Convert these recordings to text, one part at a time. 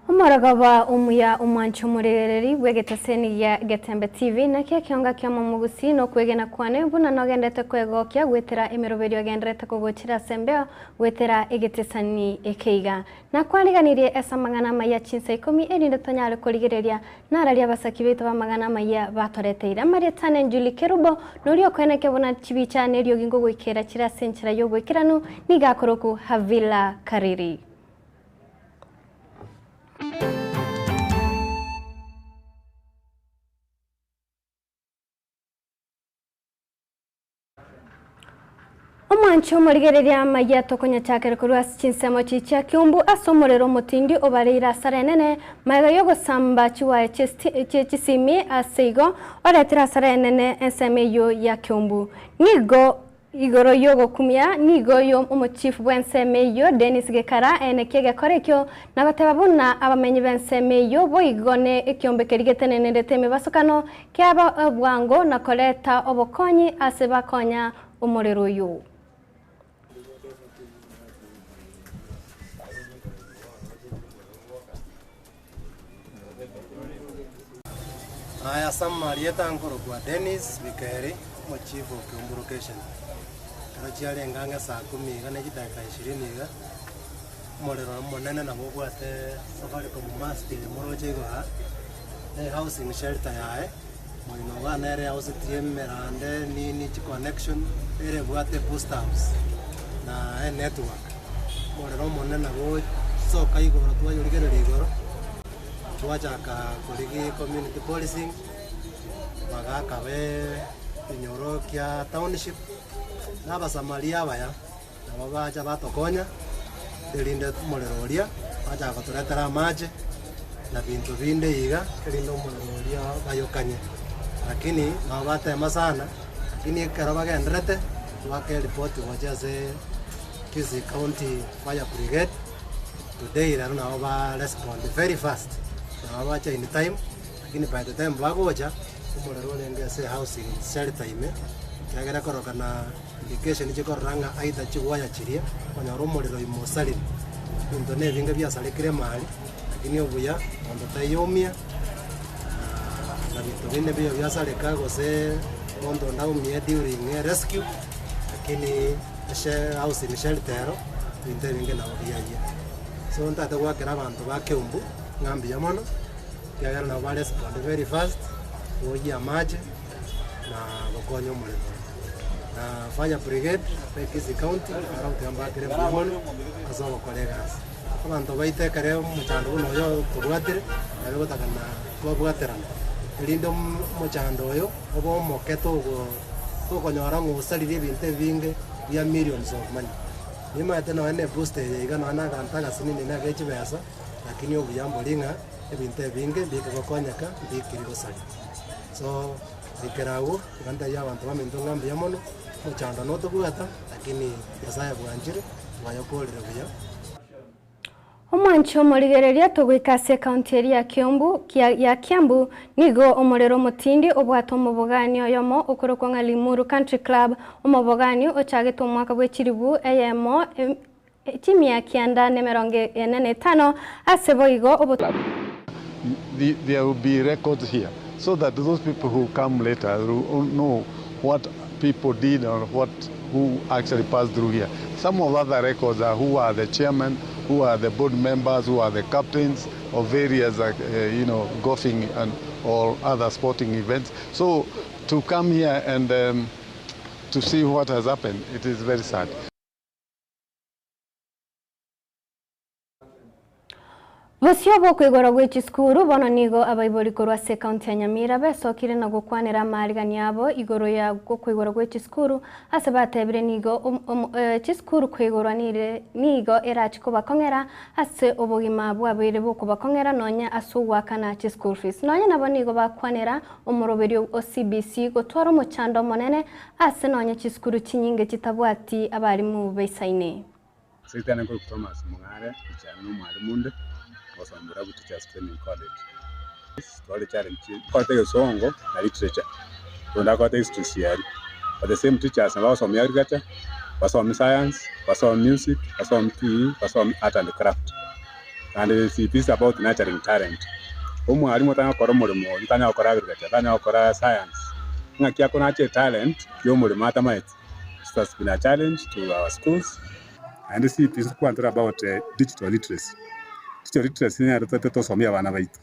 Umuragaba umuya umwancho murereri wegetaseni ya Getembe TV nakia kionga kya mugusi no kwegena kwane buna nogendete kwegokya gwetera emeroberio agendrete kugochira sembeo gwetera egetesani ekeiga na kwaliganirie esa magana maya chinsa 10 erinde tonyale kurigereria nararia basaki beto ba magana maya batoreteira maretane Njuli Kerubo norio kweneke bona chibicha nerio gingo gwikera chira senchira yo gwikiranu nigakoroku Havila Kariri. Omwancho murigereria maya tokonya chakere kurwa chinsemo chicha Kiumbu asomorero mutindi obarira sarenene maga yogo samba chiwa chisimi aseigo oretira sarenene ensemeyo ya Kiumbu nigo igoro yogo kumya nigo yo umuchifu bwensemeyo Dennis Gekara enekege korekyo nabatebabuna abamenyi bensemeyo boigone ekyombe kerigetenene ndeteme basukano kyaba bwango na koleta obokonyi asebakonya umorero yo. Aya Samarieta Ankorogwa Dennis Vikeri Mochifu Kiumbu location. Karachiali enganga saa 10 kana chidaka 20 molero monene na bogwate Safaricom mast moroche go housing shelter yae moino bana ere house tiemerande ni connection ere bwate post house na network molero monene go soka igoro twayorigere igoro twachaka kurigi community policing bagakabe inyoro kya township n'abasamaria baya nabo baja batokonya derinde muleroria baja kutuletera amaje na bintu binde yiga kirindo muleroria bayokanye lakini nabatema sana lakini karaba gendrete wake report wajaze Kisii County Fire Brigade today nabo ba respond very fast nabacha in time lakini by the time bagoja umurero lenge se housing shelter ime kyagera korokana indication chikoranga aida chiwaya chiria konyoro umurero imosali into ne binga byasalekire mali lakini obuya ondo tayomia na bintu bine byo byasaleka gose ondo ndaumia during rescue lakini housing shelter bintu binge na obuya so ndata gwakera abantu ba Kiumbu ngambi ya mono kyagera na bale respond very fast oya maji na bakonyo mulimo na Fire Brigade Kisii County arauti ambakire mono azoba colleagues abantu baite kare muchando no yo kubwatire ari gotakana kubwaterana lindo muchando yo obo moketo go konyora ngusalire binte binge ya millions of money nima tena ene booster igana na kantaga sinini na gechi besa lakini obuyambo linga ebinte binge bikokonyaka bikiriro sali so bikerawo ganda ya abantu bamendo ngambi yamono muchanda no tugata lakini yasaya bwanjire bayokolera buya Omwancho murigereria tugwikase county ya Kiumbu ya Kiambu nigo omorero mutindi obwato muboganio yomo okoroko ngali Limuru Country Club omoboganio ochageto mwaka bwechiribu eyemo timia kianda nemeronge 45 aseboigo there will be records here so that those people who come later will know what people did or who actually passed through here. Some of other records are who are the chairman, who are the board members, who are the captains of various golfing and or other sporting events. So to come here and to see what has happened, it is very sad. Bosyobo kwigora gwechi skuru bono nigo abaibori korwa se county ya Nyamira besokire na gukwanira marigani yabo igoro ya kwigora gwechi skuru asebatebire nigo chiskuru kwigora nigo erachiko bakongera ase obogima bwabire boko bakongera nonya asuwa kana chiskuru fees nonya nabo nigo bakwanira umuroberio OCBC gotwara muchando monene ase nonya chiskuru chinyinge chitabwati abari mu beisaine Sitana ko Thomas Mungare cyane n'umwarimu wasambura ku Teachers Training College. Twali challenge kote yosongo na literature. Tunda kote history yari. But the same teachers abasomya agriculture, basomya science, basomya music, basomya PE, basomya art and craft. and it is about nurturing talent. Umwalimu tanyakora umurimo, tanyakora agriculture, tanyakora science. Ngaki akona talent, yo umurimo atamaitse. It has been a challenge to our schools. And this is about digital literacy. Digital literacy ni arutete tosomia bana baitu.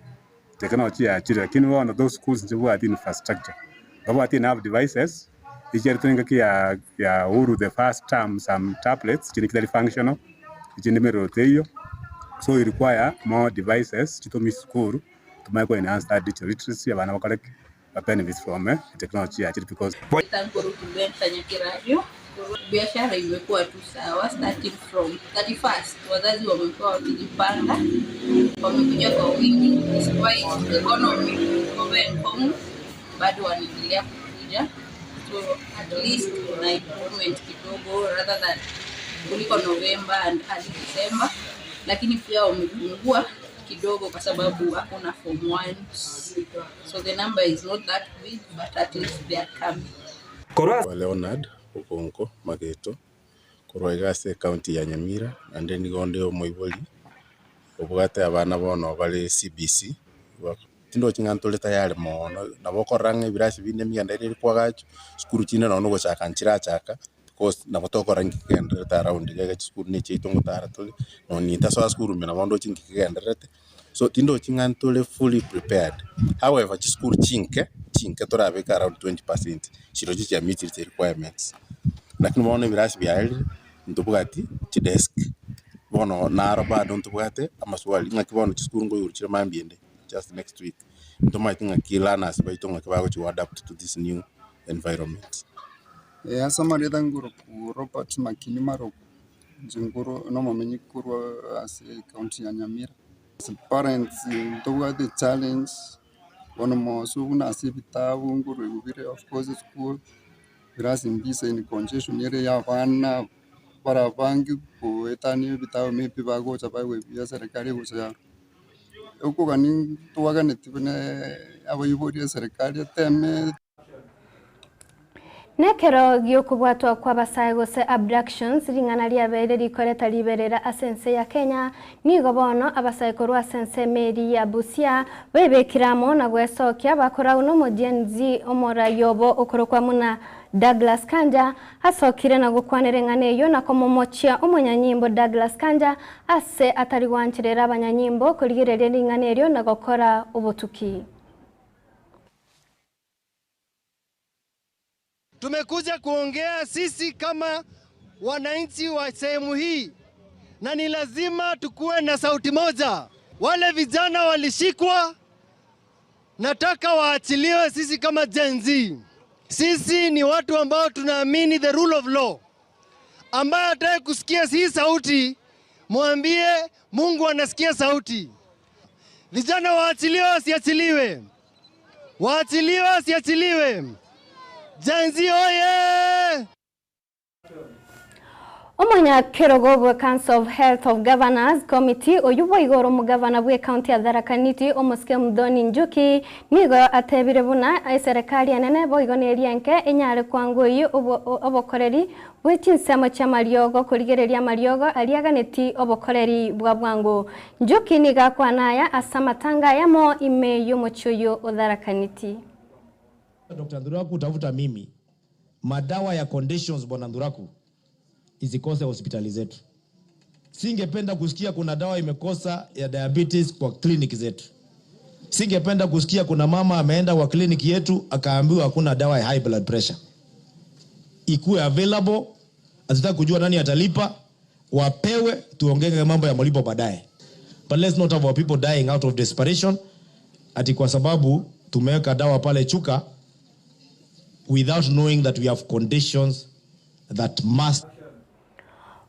Technology ya chiri, lakini one of those schools nje bwa infrastructure. Baba ati have devices. Ichiri ngaki ya uru the first term some tablets chini kidali functional. Ichini meroteyo. So you require more devices to me school to make enhance that digital literacy abana bakole benefits from technology ya chiri because biashara imekuwa tu sawa starting from 31st. Wazazi wamekuwa wakijipanga, wamekuja kwa wingi despite economy problem, bado wanaendelea kuja. So at least kuna improvement kidogo rather than kuliko November and early December, lakini pia wamepungua kidogo kwa sababu hakuna form 1, so the number is not that big, but at least they are coming. Leonard Okonko Mageto Koroigase county ya Nyamira and then gonde omoiboli obugate abana bono bali CBC tindo chingantoleta yale mono nabokorange birasi binde myanda iri kwagacho skuru chine no gochaka nchira chaka because nabotokorange kendera around gege skuru ne chitongo taratole no nita so skuru mena bondo chinki kenderete so tindo chingantole fully prepared. However skuru chinke torabeka around 20% shiro chicha meet the requirements. Lakini bono birasi byali ntubugati chi desk bono naraba don't bugate amaswali ngakibono chiskuru ngo yurchira mambiende just next week ntoma tinga kilana sibayitonga kibago chi adapt to this new environment. Asamari danguro ku Robert Makini Maro jinguro no mamenyi kurwa as county ya Nyamira. As parents ntubugati challenge bono mo suguna asibitabu nguru ubire of course school birasi mbise ni congestion yere ya bana para bangi ko etani bitabu mepi bago chabawe bya serikali gusa uko gani tuwagane tibene abayibori serikali teme nekero gyokubwatwa kwa basaye gose abductions ringana lyabere rikoreta liberera asense ya Kenya nigo bono abasaye korwa asense meri ya Busia bebekiramo na gwesokya bakora uno mugenzi omora yobo okorokwa muna Douglas Kanja asokire na gukwanirengane yo na komomochia omonyanyimbo Douglas Kanja ase atari wanchirera abanyanyimbo kurigerere ringane ryo na gukora ubutuki. Tumekuja kuongea sisi kama wananchi wa sehemu hii na ni lazima tukue na sauti moja. Wale vijana walishikwa, nataka waachiliwe. Sisi kama Gen Z, sisi ni watu ambao tunaamini the rule of law. Ambaye atakaye kusikia hii sauti, mwambie Mungu anasikia sauti. Vijana waachiliwe, wasiachiliwe. Waachiliwe, wasiachiliwe. Gen Z oye! Omonya Kerogo bwe Council of Health of Governors Committee oyubo igoro mugavana bwe county ya Tharaka Nithi omusike Mudhoni Njuki nigo atebire buna serikali anene bo igoneri enke enyare kwanguyu obokoreri bwechinsemo cha mariogo kurigereria mariogo aliaganeti obokoreri bwa bwangu. Njuki niga kwanaya asamatanga yamo ime yomochoyo Tharaka Nithi. Dr. Nduraku utafuta mimi madawa ya conditions bwana Nduraku izikose hospitali zetu. Singependa kusikia kuna dawa imekosa ya diabetes kwa clinic zetu. Singependa kusikia kuna mama ameenda kwa clinic yetu akaambiwa hakuna dawa ya high blood pressure. Ikuwe available, atitaka kujua nani atalipa, wapewe tuongenge mambo ya malipo baadaye. But let's not have our people dying out of desperation ati kwa sababu tumeweka dawa pale Chuka without knowing that we have conditions that must.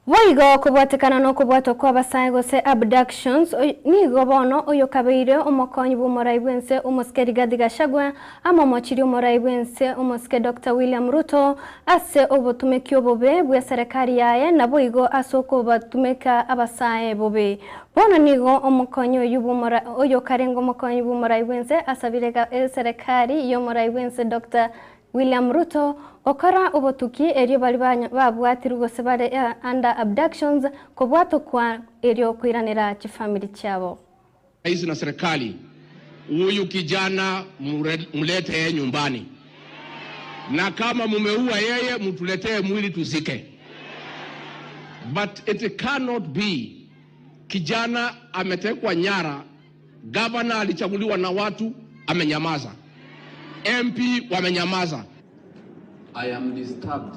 Voigo kubwatekana no kubwato kwa basaye gose abductions nigo bono oyo kabeire omokonyi bumoraibense omuskeri Gachagua ama mochiri omoraibense omuske Dr. William Ruto ase obotumekyo bobe bwe serikali yaye na voigo asoko batumeka abasaye bobe bono nigo omokonyi oyo karengo omokonyi bumoraibense asabire serikali yo moraibense Dr. William Ruto okora obotuki erio bali babwatiru gose bare under abductions kobwato kwa erio kwiranira chifamily chabo. Hizi na serikali, huyu kijana mlete yeye nyumbani, na kama mumeua yeye mtuletee mwili tuzike. But it cannot be kijana ametekwa nyara, governor alichaguliwa na watu amenyamaza, MP wamenyamaza. I am disturbed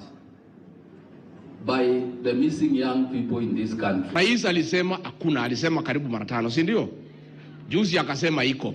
by the missing young people in this country. Rais alisema hakuna, alisema karibu mara 5, si ndio? Juzi akasema iko.